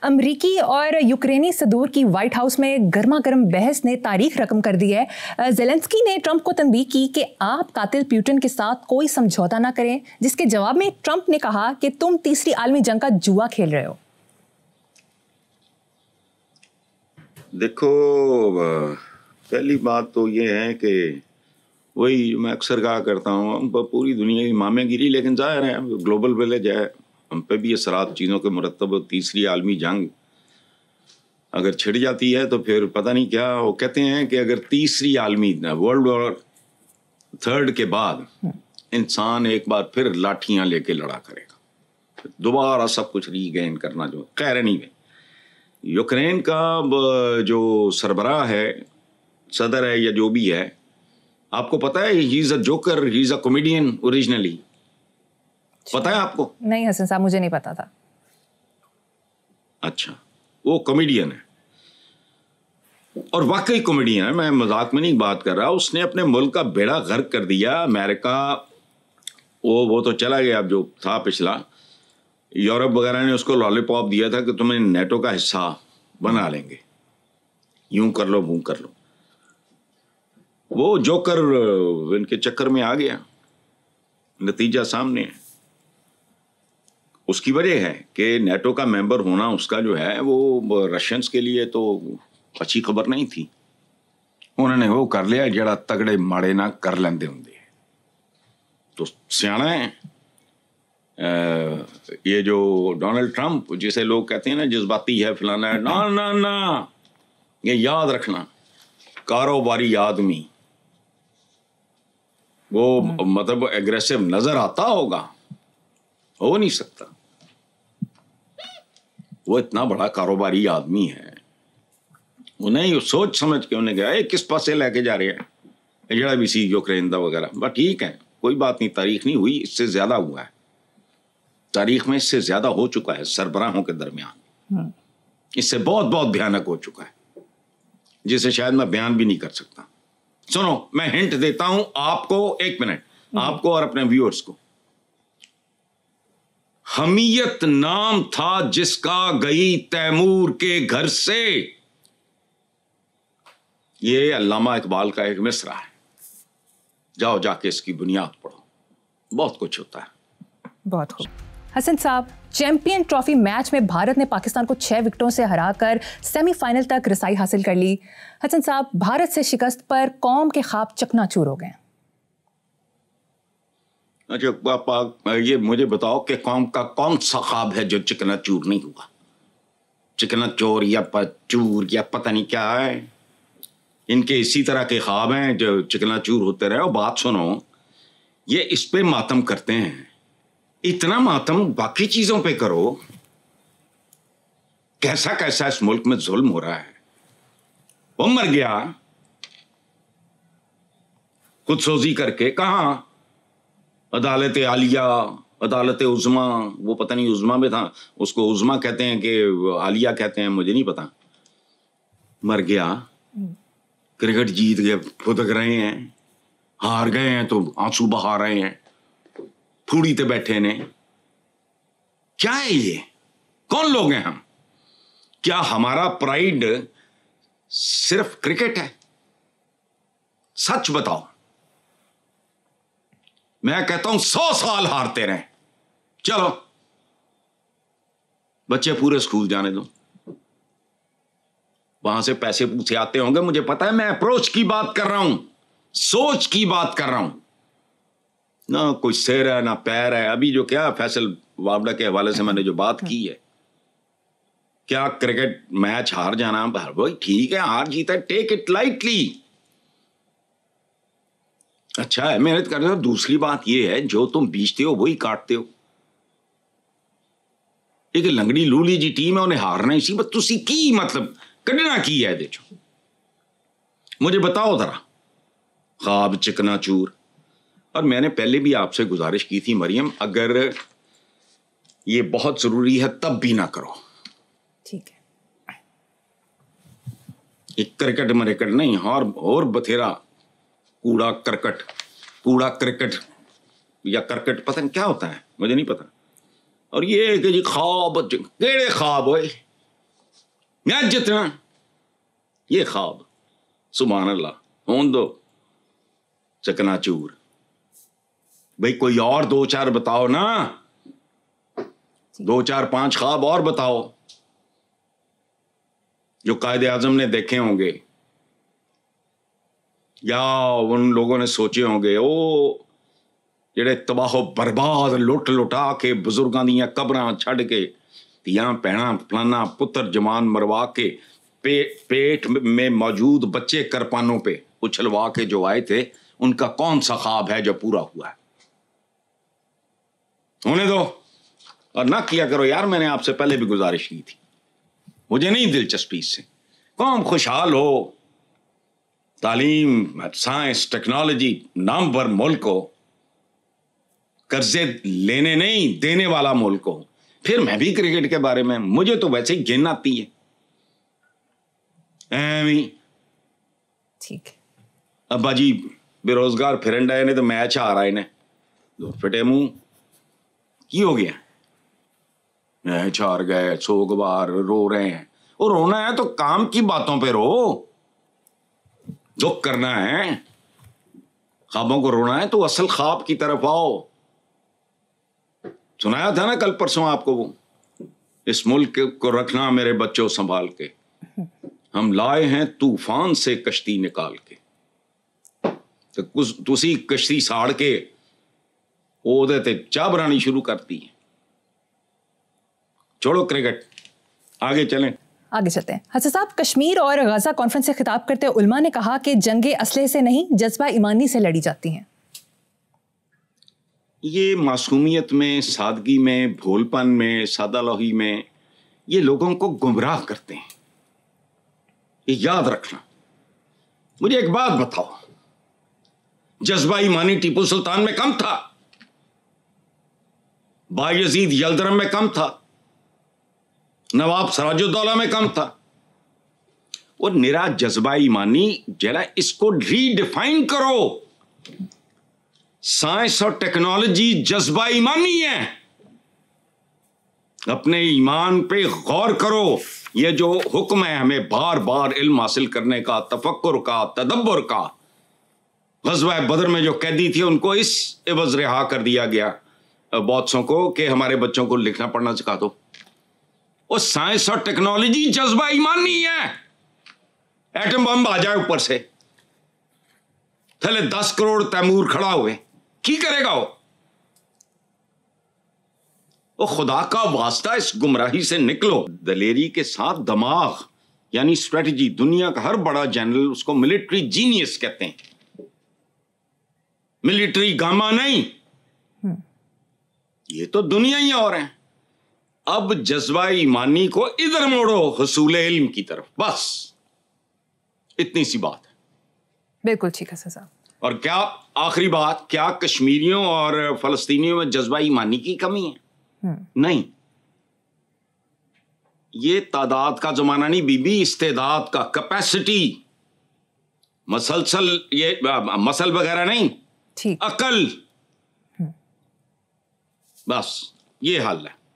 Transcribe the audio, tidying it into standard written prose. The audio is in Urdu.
امریکی اور یوکرینی صدور کی وائٹ ہاؤس میں گرما گرم بحث نے تاریخ رقم کر دی ہے۔ زیلنسکی نے ٹرمپ کو تنبیہ کی کہ آپ قاتل پیوٹن کے ساتھ کوئی سمجھوتا نہ کریں، جس کے جواب میں ٹرمپ نے کہا کہ تم تیسری عالمی جنگ کا جوا کھیل رہے ہو۔ دیکھو، پہلی بات تو یہ ہے کہ وہی میں اکثر کہا کرتا ہوں، پوری دنیا کی مامے گیری، لیکن ظاہر ہے گلوبل ولیج ہے، ہم پہ بھی اثرات چیزوں کے مرتب۔ تیسری عالمی جنگ اگر چھڑ جاتی ہے تو پھر پتہ نہیں کیا، وہ کہتے ہیں کہ اگر تیسری عالمی ورلڈ وار تھرڈ کے بعد انسان ایک بار پھر لاٹھیاں لے کے لڑا کرے گا، دوبارہ سب کچھ ری گین کرنا جو خیر نہیں ہے۔ یوکرین کا جو سربراہ ہے، صدر ہے یا جو بھی ہے، آپ کو پتا ہے ہی از اے جوکر، ہی از اے کامیڈین اوریجنلی، پتا ہے آپ کو؟ نہیں حسن صاحب، مجھے نہیں پتا تھا۔ اچھا، وہ کامیڈین ہے اور واقعی کامیڈین ہے، میں مذاق میں نہیں بات کر رہا۔ اس نے اپنے ملک کا بیڑا غرق کر دیا۔ امریکہ وہ تو چلا گیا، اب جو تھا پچھلا، یورپ وغیرہ نے اس کو لالی پاپ دیا تھا کہ تمہیں نیٹو کا حصہ بنا لیں گے، یوں کر لو وہ کر لو۔ وہ جوکر ان کے چکر میں آ گیا، نتیجہ سامنے ہے۔ اس کی وجہ ہے کہ نیٹو کا ممبر ہونا اس کا جو ہے وہ رشینز کے لیے تو اچھی خبر نہیں تھی۔ انہوں نے وہ کر لیا جڑا تگڑے ماڑے نہ کر لیندے ہوں۔ تو سیانا ہے یہ جو ڈونلڈ ٹرمپ، جسے لوگ کہتے ہیں نا جذباتی ہے فلانا ہے، نہ یہ یاد رکھنا، کاروباری آدمی وہ مطلب ایگریسو نظر آتا ہوگا، ہو نہیں سکتا، وہ اتنا بڑا کاروباری آدمی ہے۔ انہیں سوچ سمجھ کے انہیں کہا کس پاسے لے کے جا رہے ہیں، جڑا بھی سی یوکرین دا وغیرہ، بس ٹھیک ہے، کوئی بات نہیں، تاریخ نہیں ہوئی، اس سے زیادہ ہوا ہے، تاریخ میں اس سے زیادہ ہو چکا ہے سربراہوں کے درمیان، اس سے بہت بہت بھیانک ہو چکا ہے، جسے شاید میں بیان بھی نہیں کر سکتا۔ سنو، میں ہنٹ دیتا ہوں آپ کو، ایک منٹ، آپ کو اور اپنے ویورز کو۔ حمیت نام تھا جس کا گئی تیمور کے گھر سے، یہ علامہ اقبال کا ایک مصرع ہے، جاؤ جا کے اس کی بنیاد پڑھو، بہت کچھ ہوتا ہے۔ بہت خوب حسن صاحب، چیمپئن ٹرافی میچ میں بھارت نے پاکستان کو 6 وکٹوں سے ہرا کر سیمی فائنل تک رسائی حاصل کر لی۔ حسن صاحب، بھارت سے شکست پر قوم کے خواب چکنا چور ہو گئے۔ اچھا، یہ مجھے بتاؤ کہ قوم کا کون سا خواب ہے جو چکنا چور نہیں ہوا؟ چکنا چور یا چور یا پتہ نہیں کیا ہے، ان کے اسی طرح کے خواب ہیں جو چکنا چور ہوتے رہے۔ اور بات سنو، یہ اس پہ ماتم کرتے ہیں، اتنا ماتم باقی چیزوں پہ کرو۔ کیسا کیسا اس ملک میں ظلم ہو رہا ہے۔ وہ مر گیا خود سوزی کر کے، کہاں؟ عدالت عالیہ، عدالت عظما، وہ پتہ نہیں عظما میں تھا، اس کو عظما کہتے ہیں کہ عالیہ کہتے ہیں، مجھے نہیں پتا۔ مر گیا، کرکٹ جیت گئے، پھدک رہے ہیں، ہار گئے ہیں تو آنسو بہا رہے ہیں، پھوڑی تے بیٹھے نے۔ کیا ہے یہ؟ کون لوگ ہیں ہم؟ کیا ہمارا پرائیڈ صرف کرکٹ ہے؟ سچ بتاؤ۔ میں کہتا ہوں 100 سال ہارتے رہیں، چلو بچے پورے اسکول جانے دو، وہاں سے پیسے پوچھے آتے ہوں گے، مجھے پتا ہے، میں اپروچ کی بات کر رہا ہوں، سوچ کی بات کر رہا ہوں، نہ کوئی سیر ہے نہ پیر ہے۔ ابھی جو کیا فیصل وابڈا کے حوالے سے میں نے جو بات کی ہے، کیا کرکٹ میچ ہار جانا بھائی ٹھیک ہے، ہار جیتا ہے، ٹیک اٹ لائٹلی، اچھا ہے، محنت کرتے ہو۔ دوسری بات یہ ہے جو تم بیچتے ہو وہی کاٹتے ہو۔ ایک لنگڑی لولی جی ٹیم ہے، انہیں ہارنا اسی بات تسی کی مطلب کڈنا کی ہے۔ دیکھو مجھے بتاؤ ذرا، خواب چکنا چور۔ اور میں نے پہلے بھی آپ سے گزارش کی تھی مریم، اگر یہ بہت ضروری ہے تب بھی نہ کرو، ٹھیک ہے؟ ایک کرکٹ مرکٹ نہیں، اور بتھیرا کوڑا کرکٹ یا کرکٹ، پتہ نہیں کیا ہوتا ہے، مجھے نہیں پتا۔ اور یہ کہ جی خواب، کیڑے خواب ہوئے، یا جتنا یہ خواب سبحان اللہ ہون دو چکنا چور. بھئی کوئی اور 2-4 بتاؤ نا, 2-4-5 خواب اور بتاؤ جو قائد اعظم نے دیکھے ہوں گے یا ان لوگوں نے سوچے ہوں گے. او جڑے تباہ و برباد لٹ لٹا کے بزرگاں دیاں قبراں چھڑ کے تیاں پیڑاں فلانا پتر جمان مروا کے پیٹ میں موجود بچے کرپانوں پہ اچھلوا کے جو آئے تھے, ان کا کون سا خواب ہے جو پورا ہوا ہے؟ ہونے دو. اور نہ کیا کرو یار, میں نے آپ سے پہلے بھی گزارش کی تھی, مجھے نہیں دلچسپی اس سے. قوم خوشحال ہو, تعلیم سائنس ٹیکنالوجی نامور ملک ہو, قرضے لینے نہیں دینے والا ملک ہو. پھر میں بھی کرکٹ کے بارے میں, مجھے تو ویسے ہی گن آتی ہے. ٹھیک ابا جی بے روزگار پھرن ڈائے نے تو میچ آ رہا ہے انہیں فٹے منہ کی ہو گیا, میچ ہار گئے, سوگ بار رو رہے ہیں. اور رونا ہے تو کام کی باتوں پہ رو, دکھ کرنا ہے, خوابوں کو رونا ہے تو اصل خواب کی طرف آؤ. سنایا تھا نا کل پرسوں آپ کو, وہ اس ملک کو رکھنا میرے بچوں سنبھال کے, ہم لائے ہیں طوفان سے کشتی نکال کے. تو تسی کشتی ساڑ کے وہ دے تے چاہ بنانی شروع کرتی ہے. چھوڑو کرکٹ, آگے چلیں. آگے چلتے ہیں. حسن صاحب, کشمیر اور غزہ کانفرنس سے خطاب کرتے علماء نے کہا کہ جنگیں اسلحے سے نہیں جذبہ ایمانی سے لڑی جاتی ہیں. یہ معصومیت میں, سادگی میں, بھول پن میں, سادہ لوحی میں یہ لوگوں کو گمراہ کرتے ہیں. یہ یاد رکھنا. مجھے ایک بات بتاؤ, جذبہ ایمانی ٹیپو سلطان میں کم تھا, بایزید یلدرم میں کم تھا, نواب سراج الدولہ میں کم تھا. اور نرا جذبہ ایمانی جلا اس کو ری ڈیفائن کرو. سائنس اور ٹیکنالوجی جذبہ ایمانی ہے. اپنے ایمان پہ غور کرو. یہ جو حکم ہے ہمیں بار بار علم حاصل کرنے کا, تفکر کا, تدبر کا, غزوہ بدر میں جو قیدی تھے ان کو اس عوض رہا کر دیا گیا بہت سو کو کہ ہمارے بچوں کو لکھنا پڑھنا سکھا دو. اور سائنس اور ٹیکنالوجی جذبہ ایمانی ہے. ایٹم بم آ جائے اوپر سے, تھلے 10 کروڑ تیمور کھڑا ہوئے, کی کرے گا وہ خدا کا واسطہ اس گمراہی سے نکلو. دلیری کے ساتھ دماغ یعنی اسٹریٹجی. دنیا کا ہر بڑا جنرل اس کو ملٹری جینیس کہتے ہیں, ملٹری گاما نہیں. یہ تو دنیا ہی اور ہیں. اب جذبہ ایمانی کو ادھر موڑو, حصول علم کی طرف. بس اتنی سی بات ہے. بالکل ٹھیک ہے صاحب. اور کیا آخری بات, کیا کشمیریوں اور فلسطینیوں میں جذبہ ایمانی کی کمی ہے؟ نہیں. یہ تعداد کا زمانہ نہیں بی بی, استعداد کا, کیپیسٹی. مسلسل یہ مسل وغیرہ نہیں, عقل. بس یہ حل ہے.